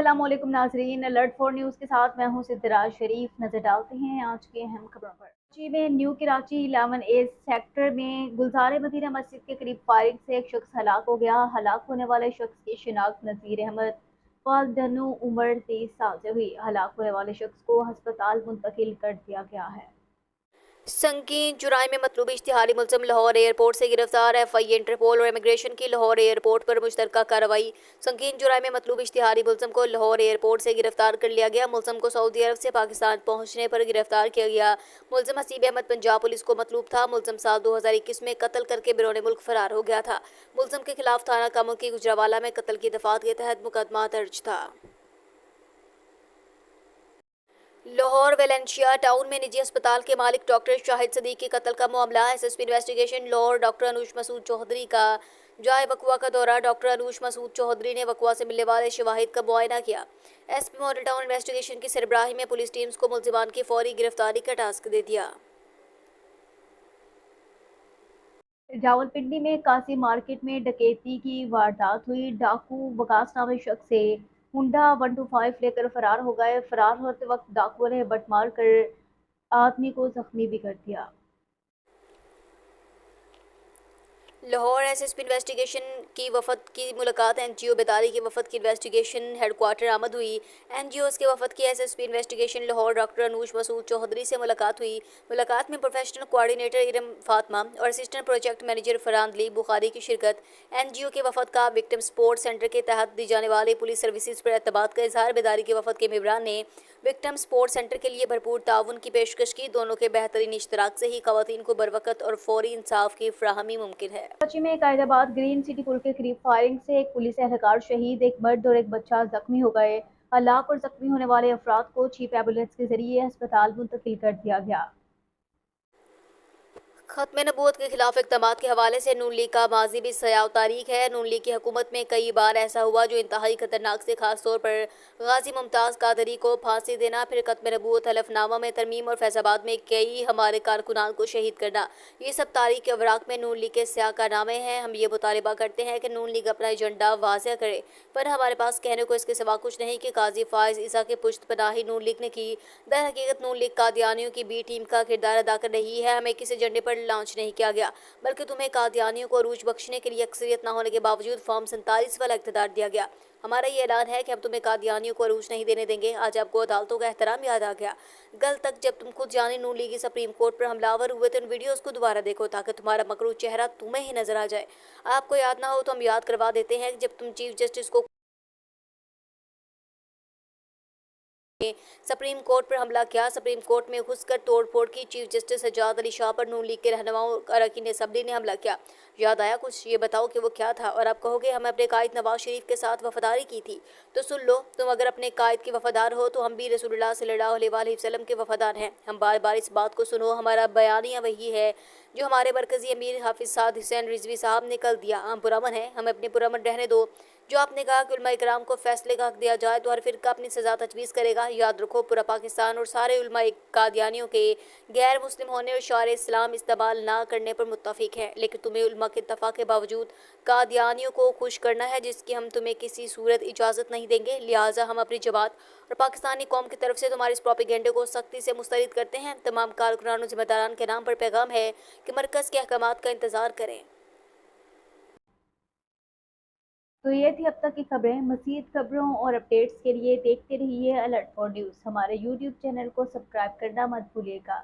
अस्सलामुअलैकुम नाज़रीन, alert for news के साथ मैं हूं सिद्दराज शरीफ। नजर डालते हैं आज के अहम खबरों पर। कराची में न्यू कराची 11A सेक्टर में गुलजार मदीना मस्जिद के करीब फायरिंग से एक शख्स हलाक हो गया। हलाक होने वाले शख्स की शिनाख्त नज़ीर अहमद वालदनु उम्र 30 साल से हुई। हलाक होने वाले शख्स को हस्पताल मुंतकिल कर दिया गया है। संगीन जुराई में मतलूब इश्तिहारी मुलजिम लाहौर एयरपोर्ट से गिरफ्तार। FI इंटरपोल और इमिग्रेशन की लाहौर एयरपोर्ट पर मुश्तरका कार्रवाई। संगीन जुराई में मतलूब इश्तिहारी मुलजिम को लाहौर एयरपोर्ट से गिरफ्तार कर लिया गया। मुलजिम को सऊदी अरब से पाकिस्तान पहुंचने पर गिरफ्तार किया गया। मुलजिम हसीब अहमद पंजाब पुलिस को मतलूब था। मुलजिम साल 2021 में कत्ल करके बिरोने मुल्क फरार हो गया था। मुलजिम के खिलाफ थाना कामों की गुजरावाला में कत्ल की दफात के तहत मुकदमा दर्ज था। लाहौर वेलेंशिया टाउन में निजी अस्पताल के मालिक डॉक्टर शाहिद सदीक के कत्ल का मामला। SSP investigation Lahore doctor Anoosh Masood Chaudhry का जाए वकवा का दौरा। डॉक्टर अनूश मसूद चौधरी ने वकवा से मिलने वाले शवाहिद का मुआयना किया। SP मॉडल टाउन इन्वेस्टिगेशन की सरबराही में पुलिस टीम्स को मुलजिमान की फौरी गिरफ्तारी का टास्क दे दिया। रावलपिंडी में कासी मार्केट में डकैती की वारदात हुई। डाकू वकास नामी शख्स से हुंडा 125 लेकर फरार हो गए। फरार होते वक्त डाकुओं ने बट मार कर आदमी को जख्मी भी कर दिया। लाहौर SSP इन्वेस्टिगेशन की वफद की मुलाकात NGO बेदारी के वफद की इन्वेस्टिगेशन हेडक्वार्टर आमद हुई। NGOs के वफद की SSP investigation Lahore doctor Anoosh Masood Chaudhry से मुलाकात हुई। मुलाकात में प्रोफेशनल कोऑर्डिनेटर इरम फातमा और असिस्टेंट प्रोजेक्ट मैनेजर फरहान ली बुखारी की शिरकत। NGO के वफद का विक्टिम सपोर्ट सेंटर के तहत दी जाने वाली पुलिस सर्विसेज पर एतमाद का इजहार। बेदारी के वफद के मेंबरान ने विक्टिम सपोर्ट सेंटर के लिए भरपूर ताउन की पेशकश की। दोनों के बेहतरीन इश्तराक से ही खवातीन को बरवकत और फौरी इंसाफ की फराहमी मुमकिन है। कराची में कायदाबाद ग्रीन सिटी पुल के करीब फायरिंग से एक पुलिस एहलकार शहीद, एक मर्द और एक बच्चा जख्मी हो गए। हलाक और जख्मी होने वाले अफराद को चीफ एम्बुलेंस के जरिए अस्पताल मुंतकिल कर दिया गया। खत्म नबूवत के खिलाफ इक़दामात के हवाले से नून लीग का माजी भी सयाव तारीख है। नून लीग की हुकूमत में कई बार ऐसा हुआ जो इंतहाई खतरनाक से खास तौर पर गाजी मुमताज़ कादरी को फांसी देना, फिर खत्म नबूवत हलफनामा में तरमीम और फैसलाबाद में कई हमारे कारकुनान को शहीद करना, ये सब तारीख के अवराक में नून लीग के स्याह कारनामे हैं। हम ये मुतालबा करते हैं कि नून लीग अपना एजेंडा वाज़ेह करे, पर हमारे पास कहने को इसके सिवा कुछ नहीं कि काजी फायज ईसा के पुश्त पनाही नून लीग ने की। दर हकीकत नून लीग कादियानियों की बी टीम का किरदार अदा कर रही है। हमें किस एजेंडे पर लॉन्च नहीं किया गया, बल्कि तुम्हें कादियानियों को अरूज बख्शने के लिए अक्सरियत न होने के बावजूद फॉर्म 47 वाला इख्तियार दिया गया। हमारा ये ऐलान है कि हम तुम्हें कादियानियों को अरूज नहीं देने देंगे। आज आपको अदालतों का एहतराम याद आ गया। कल तक जब तुम खुद जाने नून लीगी सुप्रीम कोर्ट पर हमलावर हुए तो इन वीडियोस को दोबारा देखो ताकि तुम्हारा मकरू चेहरा तुम्हें ही नजर आ जाए। आपको याद ना हो तो हम याद करवा देते हैं कि जब तुम चीफ जस्टिस को सुप्रीम कोर्ट पर हमला किया, सुप्रीम कोर्ट में घुसकर तोड़फोड़ की, चीफ जस्टिस सज्जाद अली शाह पर नून लीग के रहनुमाओं अरकान असम्बली ने हमला किया। याद आया कुछ? ये बताओ कि वो क्या था। और आप कहोगे हमें अपने कायद नवाज शरीफ के साथ वफादारी की थी, तो सुन लो, तुम अगर अपने कायद के वफादार हो तो हम भी रसूलुल्लाह सल्लल्लाहु अलैहि वसल्लम के वफादार हैं। हम बार बार इस बात को सुनो, हमारा बयानिया वही है जो हमारे मरकजी अमीर हाफिज साद हुसैन रिजवी साहब ने कल दिया। हम पुरअमन हैं, हमें अपने पुरअमन रहने दो। जो आपने कहा कि उलमा इकराम को फैसले का हक दिया जाए तो हर फिरका अपनी सजा तजवीज़ करेगा। याद रखो, पूरा पाकिस्तान और सारे उलमा कादियानियों के गैर मुस्लिम होने और शार इस्लाम इस्तेमाल ना करने पर मुत्तफिक है, लेकिन तुम्हें उलमा के इत्तफाक के बावजूद कादियानियों को खुश करना है, जिसकी हम तुम्हें किसी सूरत इजाज़त नहीं देंगे। लिहाजा हम अपनी जमात और पाकिस्तानी कौम की तरफ से तुम्हारे इस प्रोपेगेंडे को सख्ती से मुस्तरद करते हैं। तमाम कारकुनान और जिम्मेदारान के नाम पर पैगाम है कि मरकज़ के अहकामात का इंतज़ार करें। तो ये थी अब तक की खबरें। मज़ीद खबरों और अपडेट्स के लिए देखते रहिए अलर्ट फॉर न्यूज़। हमारे यूट्यूब चैनल को सब्सक्राइब करना मत भूलिएगा।